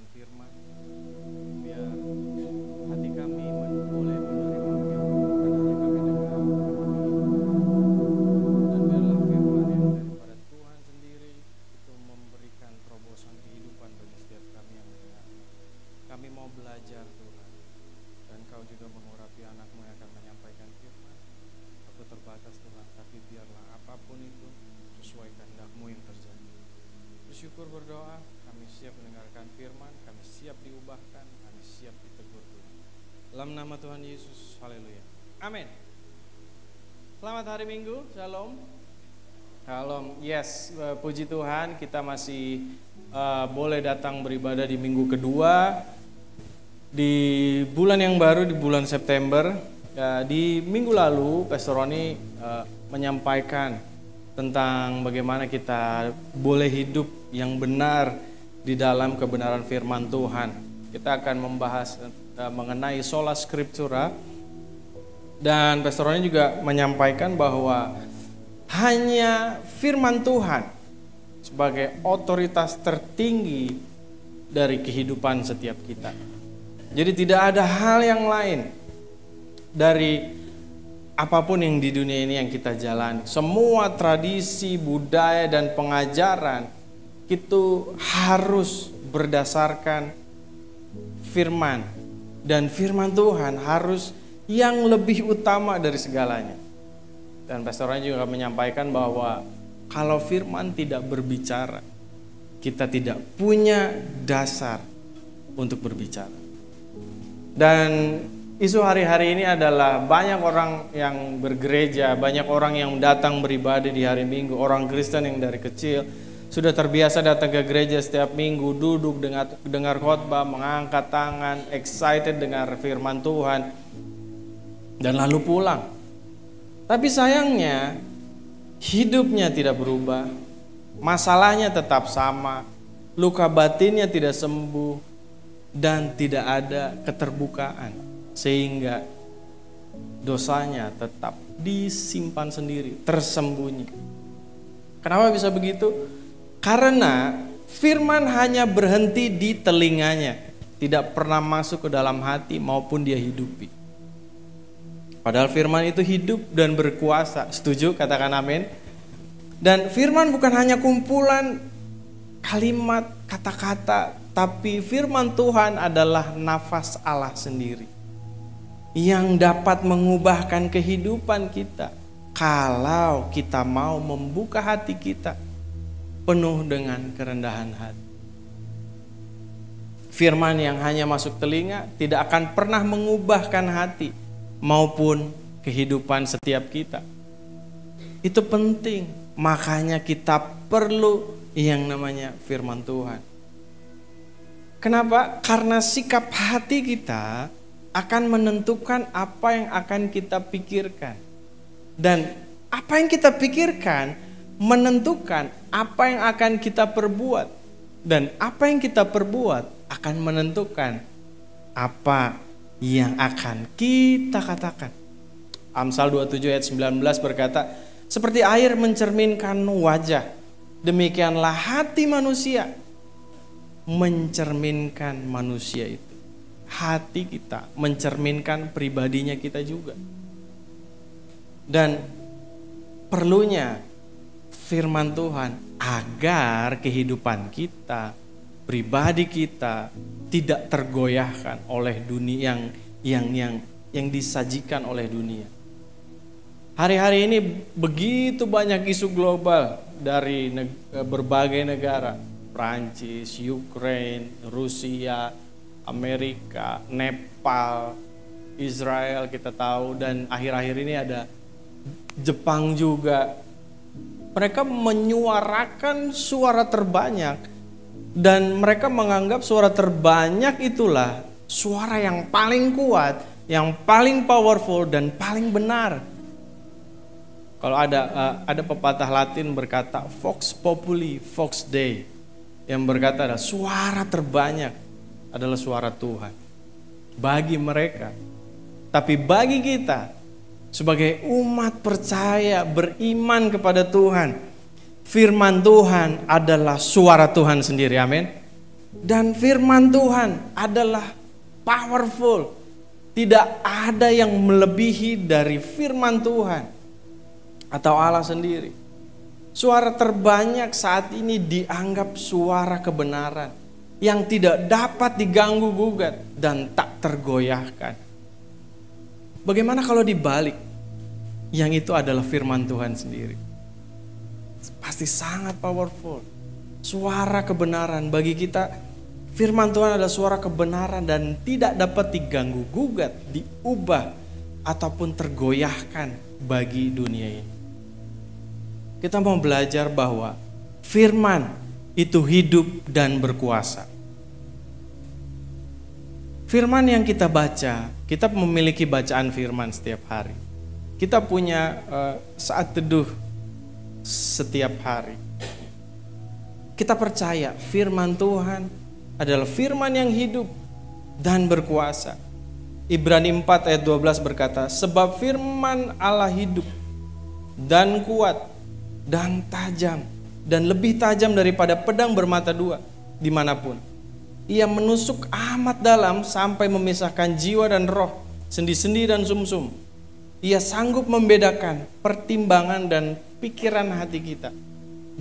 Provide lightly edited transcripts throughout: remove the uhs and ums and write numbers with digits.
mendengarkan firman, biar hati kami boleh menerima firman, bukan hanya kami dengar, dan biarlah firman yang daripada Tuhan sendiri itu memberikan terobosan kehidupan bagi setiap kami yang mendengar. Kami mau belajar Tuhan, dan Kau juga mengurapi anakmu yang akan menyampaikan firman. Aku terbatas Tuhan, tapi biarlah apapun itu sesuai kehendak-Mu yang terjadi. Bersyukur berdoa, kami siap mendengarkan firman, kami siap diubahkan, kami siap ditegur Tuhan. Dalam nama Tuhan Yesus, haleluya. Amin. Selamat hari Minggu, shalom. Shalom, yes, puji Tuhan, kita masih boleh datang beribadah di minggu kedua di bulan yang baru, di bulan September. Di minggu lalu Pastor Roni menyampaikan tentang bagaimana kita boleh hidup yang benar di dalam kebenaran firman Tuhan. Kita akan membahas mengenai sola scriptura, dan Pastor Roni juga menyampaikan bahwa hanya firman Tuhan sebagai otoritas tertinggi dari kehidupan setiap kita. Jadi tidak ada hal yang lain dari apapun yang di dunia ini yang kita jalani. Semua tradisi, budaya, dan pengajaran itu harus berdasarkan firman. Dan firman Tuhan harus yang lebih utama dari segalanya. Dan pastornya juga menyampaikan bahwa kalau firman tidak berbicara, kita tidak punya dasar untuk berbicara. Dan isu hari-hari ini adalah banyak orang yang bergereja, banyak orang yang datang beribadah di hari Minggu. Orang Kristen yang dari kecil sudah terbiasa datang ke gereja setiap minggu, duduk dengar khotbah, mengangkat tangan, excited dengar firman Tuhan, dan lalu pulang. Tapi sayangnya hidupnya tidak berubah, masalahnya tetap sama, luka batinnya tidak sembuh, dan tidak ada keterbukaan, sehingga dosanya tetap disimpan sendiri, tersembunyi. Kenapa bisa begitu? Karena firman hanya berhenti di telinganya, tidak pernah masuk ke dalam hati maupun dia hidupi. Padahal firman itu hidup dan berkuasa. Setuju? Katakan amin. Dan firman bukan hanya kumpulan kalimat, kata-kata, tapi firman Tuhan adalah nafas Allah sendiri yang dapat mengubahkan kehidupan kita kalau kita mau membuka hati kita penuh dengan kerendahan hati. Firman yang hanya masuk telinga tidak akan pernah mengubahkan hati maupun kehidupan setiap kita. Itu penting, makanya kita perlu yang namanya firman Tuhan. Kenapa? Karena sikap hati kita akan menentukan apa yang akan kita pikirkan. Dan apa yang kita pikirkan menentukan apa yang akan kita perbuat. Dan apa yang kita perbuat akan menentukan apa yang akan kita katakan. Amsal 27 ayat 19 berkata, seperti air mencerminkan wajah, demikianlah hati manusia mencerminkan manusia itu. Hati kita mencerminkan pribadinya kita juga. Dan perlunya firman Tuhan agar kehidupan kita, pribadi kita tidak tergoyahkan oleh dunia yang disajikan oleh dunia. Hari-hari ini begitu banyak isu global dari berbagai negara, Prancis, Ukraine, Rusia, Amerika, Nepal, Israel kita tahu, dan akhir-akhir ini ada Jepang juga. Mereka menyuarakan suara terbanyak. Dan mereka menganggap suara terbanyak itulah suara yang paling kuat, yang paling powerful, dan paling benar. Kalau ada pepatah Latin berkata Vox Populi, Vox Dei, yang berkata adalah suara terbanyak adalah suara Tuhan bagi mereka. Tapi bagi kita sebagai umat percaya beriman kepada Tuhan, firman Tuhan adalah suara Tuhan sendiri. Amin. Dan firman Tuhan adalah powerful. Tidak ada yang melebihi dari firman Tuhan atau Allah sendiri. Suara terbanyak saat ini dianggap suara kebenaran yang tidak dapat diganggu gugat dan tak tergoyahkan. Bagaimana kalau dibalik? Yang itu adalah firman Tuhan sendiri. Pasti sangat powerful. Suara kebenaran bagi kita, firman Tuhan adalah suara kebenaran dan tidak dapat diganggu gugat, diubah ataupun tergoyahkan bagi dunia ini. Kita mau belajar bahwa firman itu hidup dan berkuasa. Firman yang kita baca, kita memiliki bacaan firman setiap hari. Kita punya saat teduh setiap hari. Kita percaya firman Tuhan adalah firman yang hidup dan berkuasa. Ibrani 4 ayat 12 berkata, sebab firman Allah hidup dan kuat dan tajam dan lebih tajam daripada pedang bermata dua dimanapun. Ia menusuk amat dalam sampai memisahkan jiwa dan roh, sendi-sendi dan sumsum. Ia sanggup membedakan pertimbangan dan pikiran hati kita.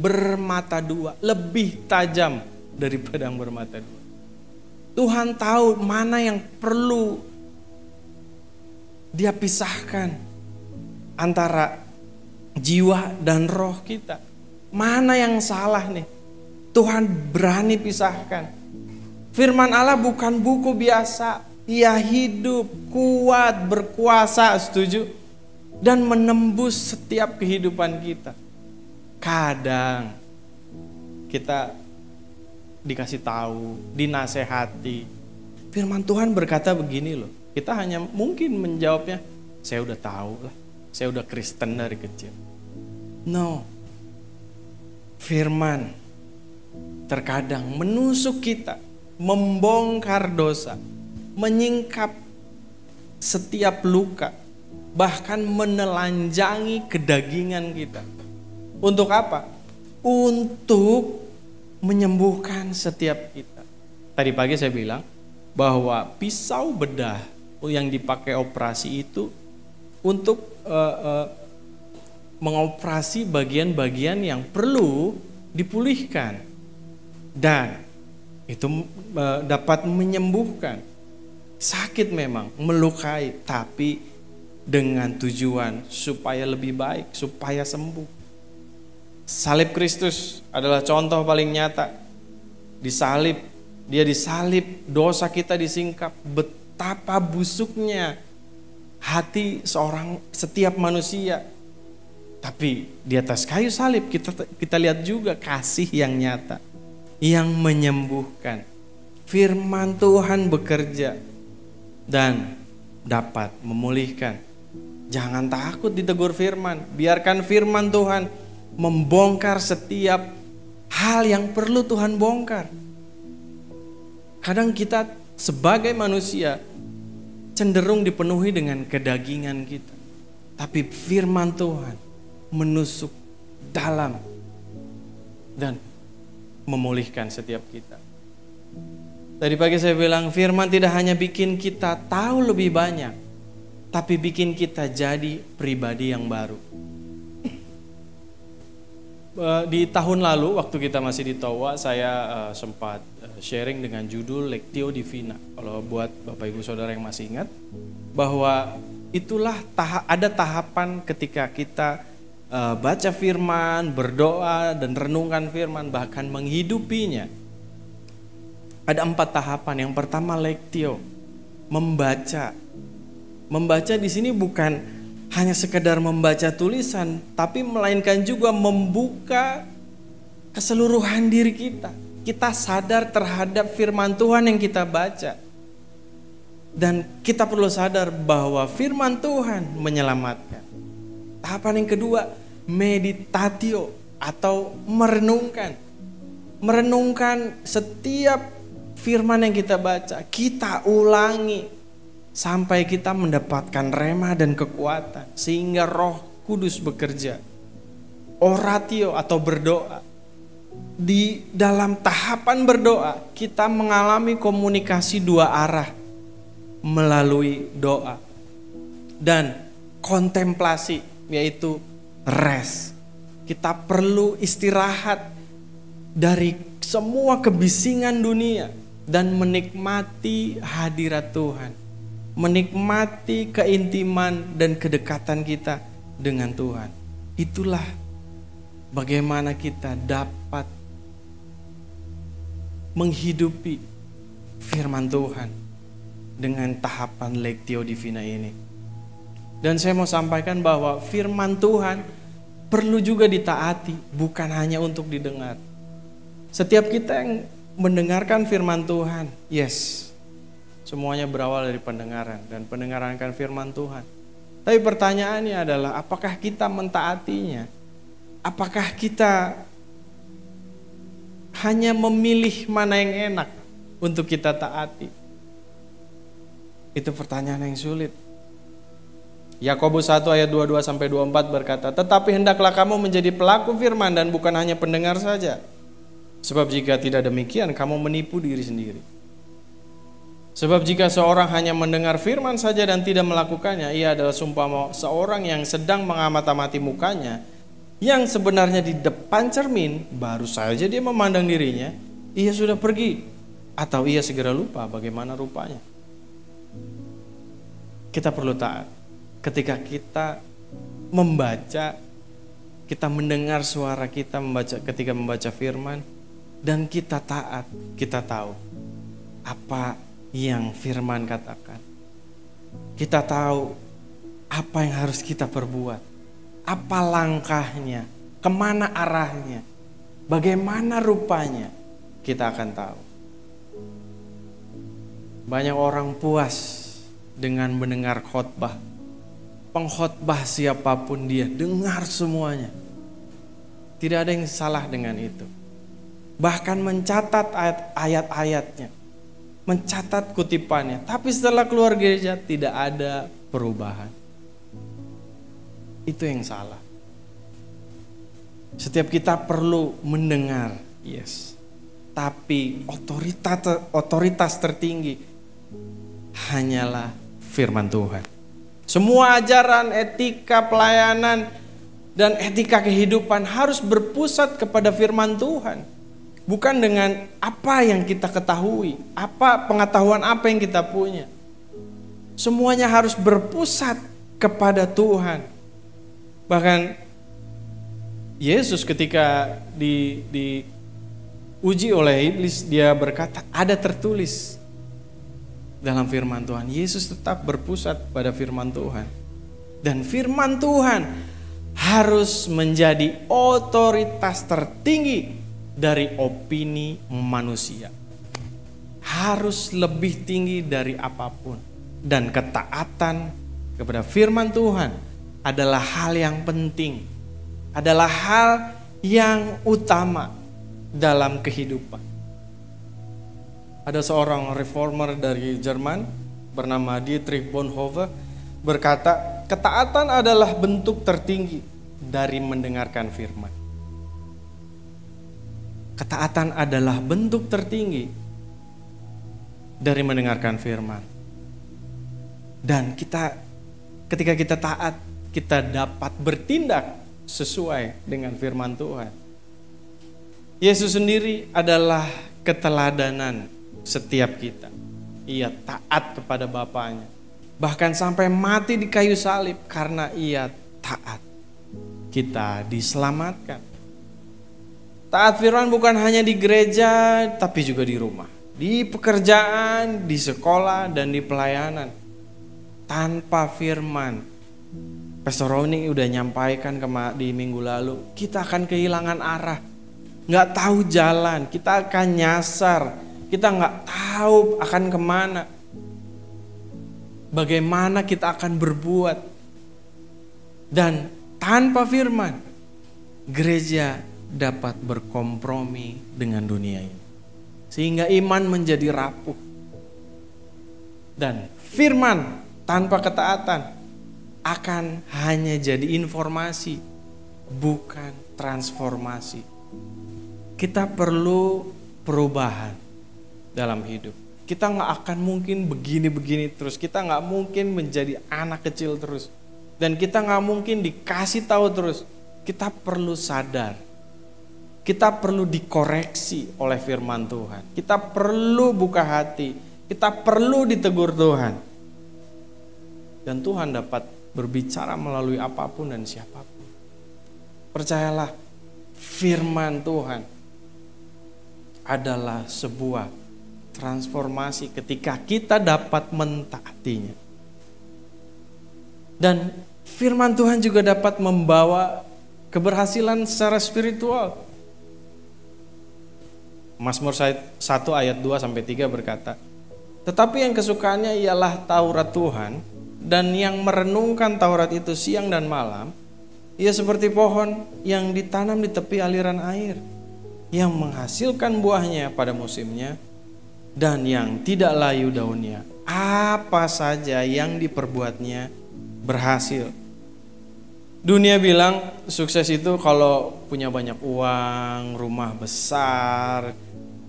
Bermata dua, lebih tajam dari pedang bermata dua. Tuhan tahu mana yang perlu Dia pisahkan antara jiwa dan roh kita. Mana yang salah nih? Tuhan berani pisahkan. Firman Allah bukan buku biasa. Ia hidup, kuat, berkuasa, setuju? Dan menembus setiap kehidupan kita. Kadang kita dikasih tahu, dinasehati. Firman Tuhan berkata begini loh. Kita hanya mungkin menjawabnya, saya udah tahu lah. Saya udah Kristen dari kecil. No. Firman terkadang menusuk kita, membongkar dosa, menyingkap setiap luka, bahkan menelanjangi kedagingan kita. Untuk apa? Untuk menyembuhkan setiap kita. Tadi pagi saya bilang bahwa pisau bedah yang dipakai operasi itu untuk mengoperasi bagian-bagian yang perlu dipulihkan. Dan itu dapat menyembuhkan. Sakit memang, melukai, tapi dengan tujuan supaya lebih baik, supaya sembuh. Salib Kristus adalah contoh paling nyata. Disalib, dia disalib, dosa kita disingkap. Betapa busuknya hati setiap manusia. Tapi di atas kayu salib kita lihat juga kasih yang nyata, yang menyembuhkan. Firman Tuhan bekerja dan dapat memulihkan. Jangan takut ditegur firman. Biarkan firman Tuhan membongkar setiap hal yang perlu Tuhan bongkar. Kadang kita sebagai manusia cenderung dipenuhi dengan kedagingan kita. Tapi firman Tuhan menusuk dalam dan memulihkan setiap kita. Tadi pagi saya bilang firman tidak hanya bikin kita tahu lebih banyak, tapi bikin kita jadi pribadi yang baru. Di tahun lalu waktu kita masih di Towa, saya sempat sharing dengan judul Lectio Divina. Kalau buat Bapak Ibu Saudara yang masih ingat, bahwa itulah ada tahapan ketika kita baca firman, berdoa dan renungkan firman, bahkan menghidupinya. Ada 4 tahapan. Yang pertama Lectio, membaca. Membaca di sini bukan hanya sekedar membaca tulisan, tapi melainkan juga membuka keseluruhan diri kita. Kita sadar terhadap firman Tuhan yang kita baca. Dan kita perlu sadar bahwa firman Tuhan menyelamatkan. Tahapan yang kedua, meditatio atau merenungkan. Merenungkan setiap firman yang kita baca, kita ulangi sampai kita mendapatkan rema dan kekuatan sehingga Roh Kudus bekerja. Oratio atau berdoa. di dalam tahapan berdoa kita mengalami komunikasi dua arah melalui doa dan kontemplasi, yaitu rest. Kita perlu istirahat dari semua kebisingan dunia dan menikmati hadirat Tuhan, menikmati keintiman dan kedekatan kita dengan Tuhan. Itulah bagaimana kita dapat menghidupi firman Tuhan dengan tahapan Lectio Divina ini. Dan saya mau sampaikan bahwa firman Tuhan perlu juga ditaati, bukan hanya untuk didengar. Setiap kita yang mendengarkan firman Tuhan, yes, semuanya berawal dari pendengaran, dan pendengaran akan firman Tuhan. Tapi pertanyaannya adalah, apakah kita mentaatinya? Apakah kita hanya memilih mana yang enak untuk kita taati? Itu pertanyaan yang sulit. Yakobus 1 ayat 22-24 berkata, tetapi hendaklah kamu menjadi pelaku firman dan bukan hanya pendengar saja. Sebab jika tidak demikian, kamu menipu diri sendiri. Sebab jika seorang hanya mendengar firman saja dan tidak melakukannya, ia adalah seumpama seorang yang sedang mengamati mukanya, yang sebenarnya di depan cermin, baru saja dia memandang dirinya, ia sudah pergi, atau ia segera lupa bagaimana rupanya. Kita perlu taat. Ketika kita membaca, kita mendengar suara kita ketika membaca firman, dan kita taat, kita tahu apa yang firman katakan. Kita tahu apa yang harus kita perbuat, apa langkahnya, kemana arahnya, bagaimana rupanya, kita akan tahu. Banyak orang puas dengan mendengar khotbah. Pengkhotbah siapapun dia, dengar semuanya. Tidak ada yang salah dengan itu. Bahkan mencatat ayat-ayatnya, mencatat kutipannya. Tapi setelah keluar gereja tidak ada perubahan. Itu yang salah. Setiap kita perlu mendengar, yes. Tapi otoritas tertinggi hanyalah firman Tuhan. Semua ajaran, etika, pelayanan, dan etika kehidupan harus berpusat kepada firman Tuhan. Bukan dengan apa yang kita ketahui, pengetahuan apa yang kita punya. Semuanya harus berpusat kepada Tuhan. Bahkan Yesus ketika diuji oleh iblis, dia berkata, ada tertulis dalam firman Tuhan. Yesus tetap berpusat pada firman Tuhan. Dan firman Tuhan harus menjadi otoritas tertinggi dari opini manusia. Harus lebih tinggi dari apapun. Dan ketaatan kepada firman Tuhan adalah hal yang penting. Adalah hal yang utama dalam kehidupan. Ada seorang reformer dari Jerman bernama Dietrich Bonhoeffer berkata, ketaatan adalah bentuk tertinggi dari mendengarkan firman. Ketaatan adalah bentuk tertinggi dari mendengarkan firman. Dan ketika kita taat, kita dapat bertindak sesuai dengan firman Tuhan. Yesus sendiri adalah keteladanan setiap kita. Ia taat kepada Bapaknya, bahkan sampai mati di kayu salib. Karena ia taat, kita diselamatkan. Taat firman bukan hanya di gereja, tapi juga di rumah, di pekerjaan, di sekolah, dan di pelayanan. Tanpa firman, Pastor Roni udah nyampaikan di minggu lalu, kita akan kehilangan arah, nggak tahu jalan, kita akan nyasar. Kita nggak tahu akan kemana, bagaimana kita akan berbuat. Dan tanpa firman, gereja dapat berkompromi dengan dunia ini, sehingga iman menjadi rapuh. Dan firman tanpa ketaatan akan hanya jadi informasi, bukan transformasi. kita perlu perubahan dalam hidup. Kita nggak akan mungkin begini-begini terus. Kita nggak mungkin menjadi anak kecil terus. Dan kita nggak mungkin dikasih tahu terus. Kita perlu sadar. Kita perlu dikoreksi oleh firman Tuhan. Kita perlu buka hati. Kita perlu ditegur Tuhan. Dan Tuhan dapat berbicara melalui apapun dan siapapun. Percayalah, firman Tuhan adalah sebuah transformasi ketika kita dapat mentaatinya. Dan firman Tuhan juga dapat membawa keberhasilan secara spiritual. Mazmur 1 ayat 2-3 berkata, tetapi yang kesukaannya ialah Taurat Tuhan, dan yang merenungkan Taurat itu siang dan malam, ia seperti pohon yang ditanam di tepi aliran air, yang menghasilkan buahnya pada musimnya, dan yang tidak layu daunnya. Apa saja yang diperbuatnya berhasil. Dunia bilang sukses itu kalau punya banyak uang, rumah besar,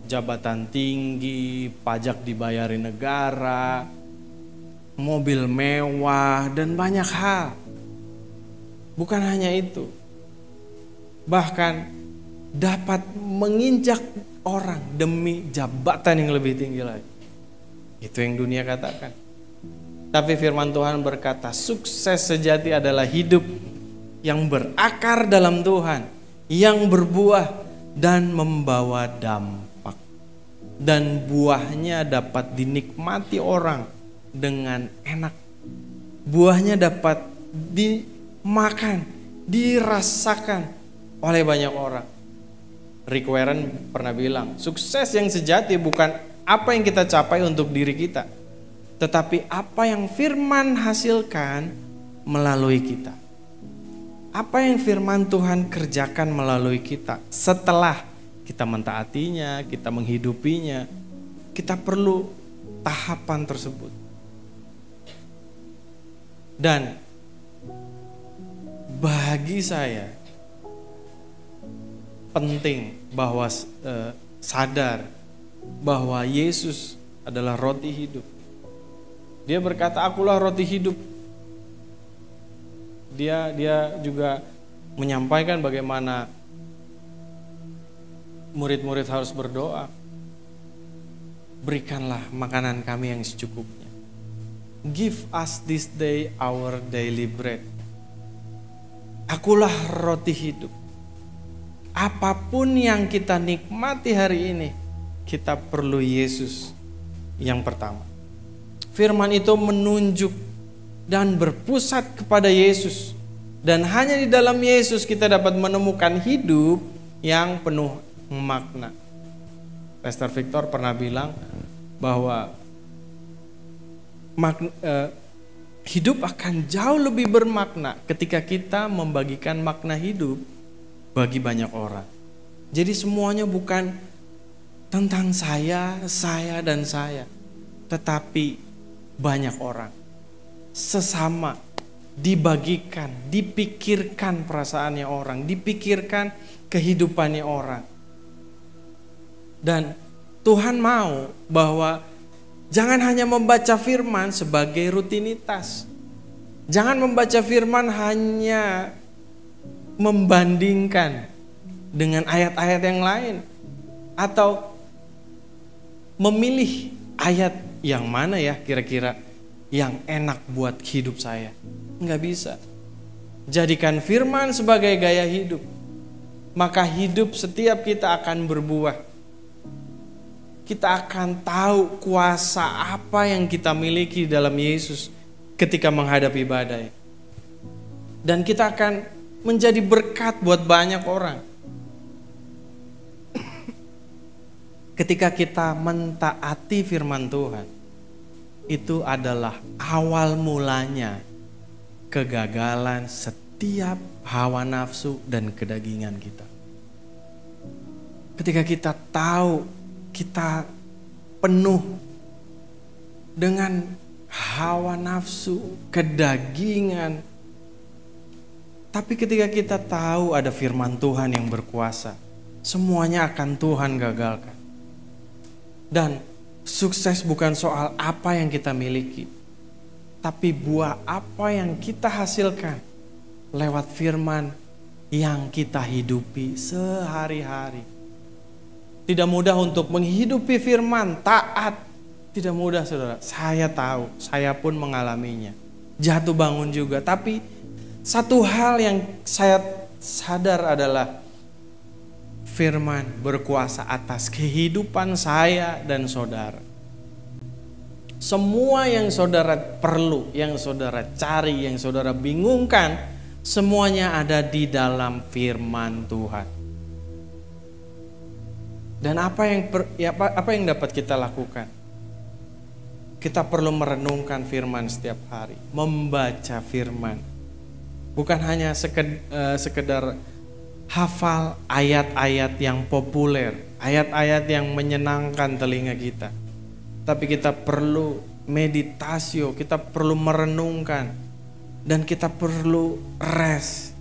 jabatan tinggi, pajak dibayarin negara, mobil mewah, dan banyak hal. Bukan hanya itu, bahkan dapat menginjak orang demi jabatan yang lebih tinggi lagi. Itu yang dunia katakan. Tapi firman Tuhan berkata, sukses sejati adalah hidup yang berakar dalam Tuhan, yang berbuah dan membawa dampak, dan buahnya dapat dinikmati orang dengan enak. Buahnya dapat dimakan, dirasakan oleh banyak orang. Rick Warren pernah bilang, sukses yang sejati bukan apa yang kita capai untuk diri kita, tetapi apa yang firman hasilkan melalui kita. Apa yang firman Tuhan kerjakan melalui kita setelah kita mentaatinya, kita menghidupinya. Kita perlu tahapan tersebut. Dan bagi saya penting bahwa sadar bahwa Yesus adalah roti hidup. Dia berkata, akulah roti hidup. Dia juga menyampaikan bagaimana murid-murid harus berdoa. Berikanlah makanan kami yang secukupnya. Give us this day our daily bread. Akulah roti hidup. Apapun yang kita nikmati hari ini, kita perlu Yesus yang pertama. Firman itu menunjuk dan berpusat kepada Yesus. Dan hanya di dalam Yesus kita dapat menemukan hidup yang penuh makna. Pastor Victor pernah bilang bahwa hidup akan jauh lebih bermakna ketika kita membagikan makna hidup bagi banyak orang. Jadi semuanya bukan tentang saya, dan saya, tetapi banyak orang. Sesama dibagikan, dipikirkan perasaannya orang, dipikirkan kehidupannya orang. Dan Tuhan mau bahwa jangan hanya membaca firman sebagai rutinitas. Jangan membaca firman hanya membandingkan dengan ayat-ayat yang lain, atau memilih ayat yang mana ya kira-kira yang enak buat hidup saya. Enggak bisa. Jadikan firman sebagai gaya hidup, maka hidup setiap kita akan berbuah. Kita akan tahu kuasa apa yang kita miliki dalam Yesus ketika menghadapi badai. Dan kita akan menjadi berkat buat banyak orang. Ketika kita mentaati firman Tuhan, itu adalah awal mulanya kegagalan setiap hawa nafsu dan kedagingan kita. Ketika kita tahu kita penuh dengan hawa nafsu, kedagingan, tapi ketika kita tahu ada firman Tuhan yang berkuasa, semuanya akan Tuhan gagalkan. Dan sukses bukan soal apa yang kita miliki, tapi buah apa yang kita hasilkan lewat firman yang kita hidupi sehari-hari. Tidak mudah untuk menghidupi firman, taat. Tidak mudah, saudara. Saya tahu, saya pun mengalaminya. Jatuh bangun juga. Tapi satu hal yang saya sadar adalah firman berkuasa atas kehidupan saya dan saudara. Semua yang saudara perlu, yang saudara cari, yang saudara bingungkan, semuanya ada di dalam firman Tuhan. Dan apa yang dapat kita lakukan? Kita perlu merenungkan firman setiap hari, membaca firman. Bukan hanya sekedar hafal ayat-ayat yang populer, ayat-ayat yang menyenangkan telinga kita. Tapi kita perlu meditasio, kita perlu merenungkan, dan kita perlu rest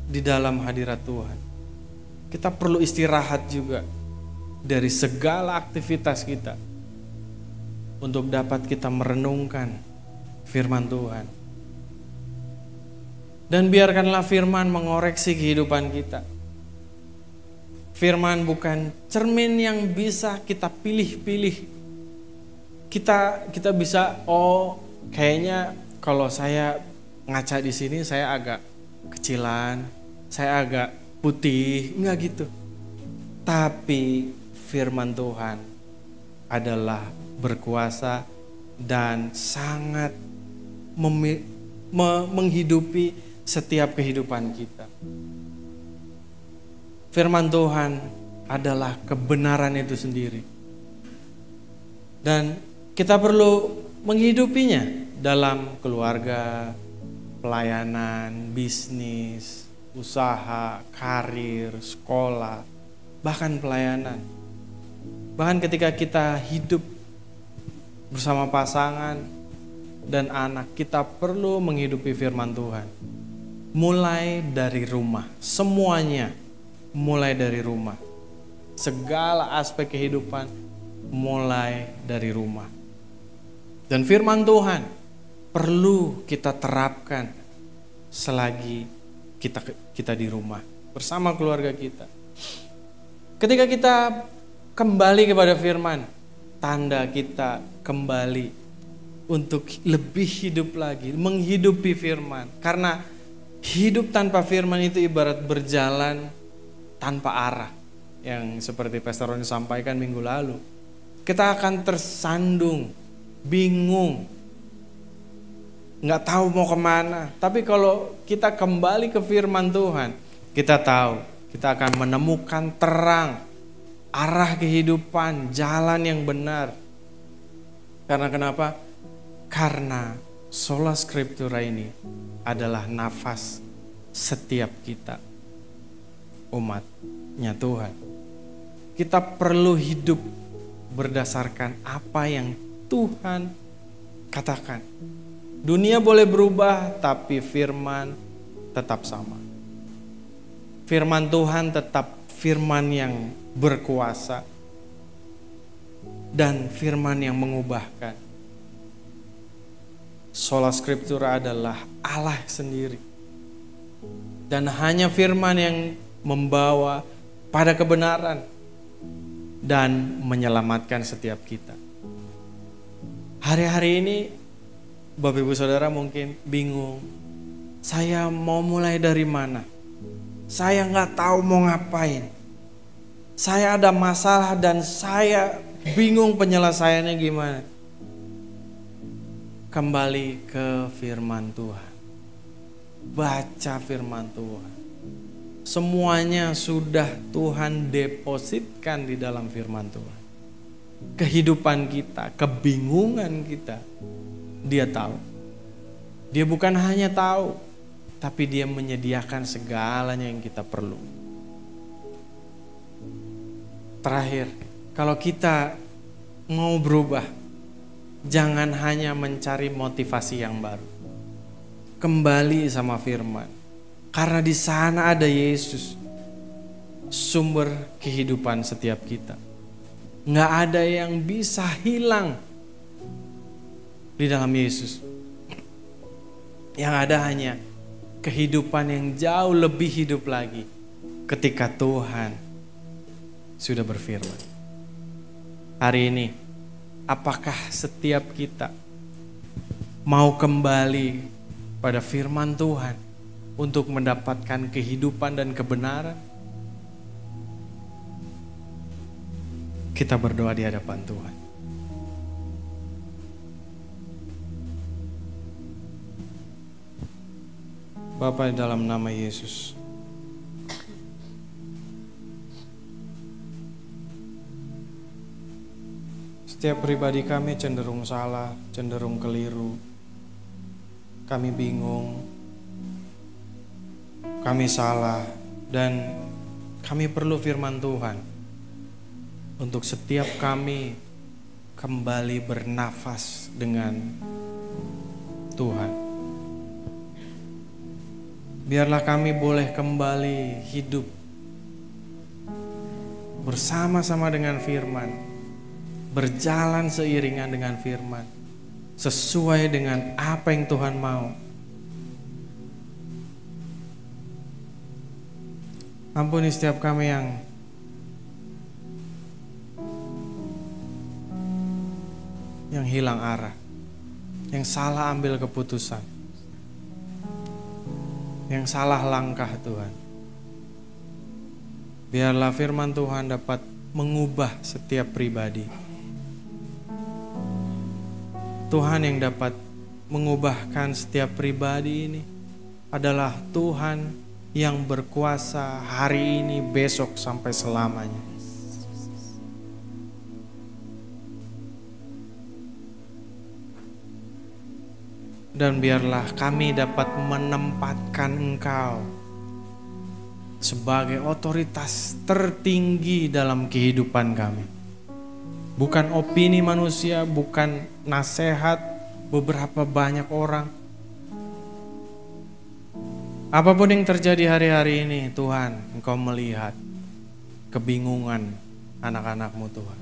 di dalam hadirat Tuhan. Kita perlu istirahat juga dari segala aktivitas kita untuk dapat kita merenungkan firman Tuhan. Dan biarkanlah firman mengoreksi kehidupan kita. Firman bukan cermin yang bisa kita pilih-pilih. Kita bisa, kayaknya kalau saya ngaca di sini saya agak kecilan, saya agak putih, enggak gitu. Tapi firman Tuhan adalah berkuasa dan sangat menghidupi setiap kehidupan kita. Firman Tuhan adalah kebenaran itu sendiri. Dan kita perlu menghidupinya dalam keluarga, pelayanan, bisnis, usaha, karir, sekolah, bahkan pelayanan. Bahkan ketika kita hidup bersama pasangan dan anak, kita perlu menghidupi firman Tuhan. Mulai dari rumah, semuanya mulai dari rumah. Segala aspek kehidupan mulai dari rumah. Dan firman Tuhan perlu kita terapkan selagi kita di rumah bersama keluarga kita. Ketika kita kembali kepada firman, tanda kita kembali untuk lebih hidup lagi, menghidupi firman. Karena hidup tanpa firman itu ibarat berjalan tanpa arah, yang seperti Pastor Roni sampaikan minggu lalu. Kita akan tersandung, bingung, nggak tahu mau kemana. Tapi kalau kita kembali ke firman Tuhan, kita tahu kita akan menemukan terang, arah kehidupan, jalan yang benar. Karena kenapa? Karena sola scriptura ini adalah nafas setiap kita, umatnya Tuhan. Kita perlu hidup berdasarkan apa yang Tuhan katakan. Dunia boleh berubah, tapi firman tetap sama. Firman Tuhan tetap firman yang berkuasa dan firman yang mengubahkan. Sola scriptura adalah Allah sendiri. Dan hanya firman yang membawa pada kebenaran dan menyelamatkan setiap kita. Hari-hari ini Bapak Ibu Saudara mungkin bingung. Saya mau mulai dari mana? Saya gak tahu mau ngapain. Saya ada masalah dan saya bingung penyelesaiannya gimana. Kembali ke firman Tuhan. Baca firman Tuhan. Semuanya sudah Tuhan depositkan di dalam firman Tuhan. Kehidupan kita, kebingungan kita, Dia tahu. Dia bukan hanya tahu, tapi Dia menyediakan segalanya yang kita perlu. Terakhir, kalau kita mau berubah, jangan hanya mencari motivasi yang baru. Kembali sama firman. Karena di sana ada Yesus. sumber kehidupan setiap kita. Nggak ada yang bisa hilang di dalam Yesus. Yang ada hanya kehidupan yang jauh lebih hidup lagi ketika Tuhan sudah berfirman. Hari ini, apakah setiap kita mau kembali pada firman Tuhan untuk mendapatkan kehidupan dan kebenaran? Kita berdoa di hadapan Tuhan. Bapa, dalam nama Yesus, setiap pribadi kami cenderung salah, cenderung keliru. Kami bingung, kami salah, dan kami perlu firman Tuhan untuk setiap kami kembali bernafas dengan Tuhan. Biarlah kami boleh kembali hidup bersama-sama dengan firman, berjalan seiringan dengan firman, sesuai dengan apa yang Tuhan mau. Ampuni setiap kami yang hilang arah, yang salah ambil keputusan, yang salah langkah Tuhan. Biarlah firman Tuhan dapat mengubah setiap pribadi. Tuhan yang dapat mengubahkan setiap pribadi ini adalah Tuhan yang berkuasa hari ini, besok, sampai selamanya. Dan biarlah kami dapat menempatkan Engkau sebagai otoritas tertinggi dalam kehidupan kami. Bukan opini manusia, bukan nasihat beberapa banyak orang. Apapun yang terjadi hari-hari ini, Tuhan, Engkau melihat kebingungan anak-anak-Mu, Tuhan.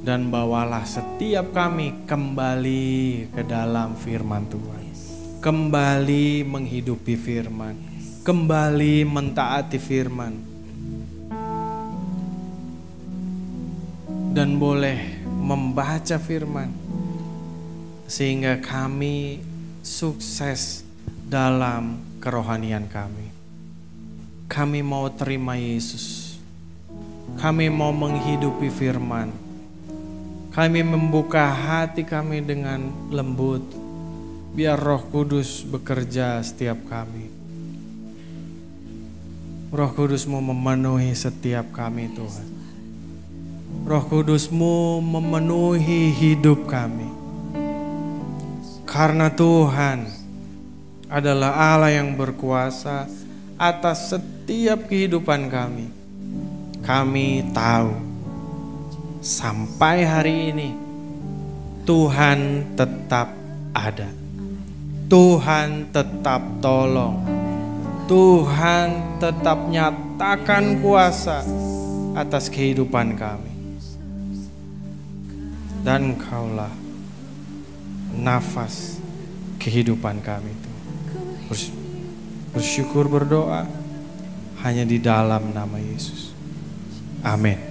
Dan bawalah setiap kami kembali ke dalam firman Tuhan. Kembali menghidupi firman. Kembali mentaati firman. Dan boleh membaca firman. Sehingga kami sukses dalam kerohanian kami. Kami mau terima Yesus. Kami mau menghidupi firman. Kami membuka hati kami dengan lembut. Biar Roh Kudus bekerja setiap kami. Roh Kudus-Mu memenuhi setiap kami, Tuhan. Roh Kudus-Mu memenuhi hidup kami. Karena Tuhan adalah Allah yang berkuasa atas setiap kehidupan kami. Kami tahu sampai hari ini Tuhan tetap ada. Tuhan tetap tolong. Tuhan tetap nyatakan kuasa atas kehidupan kami. Dan Engkaulah nafas kehidupan kami itu. Bersyukur berdoa hanya di dalam nama Yesus. Amin.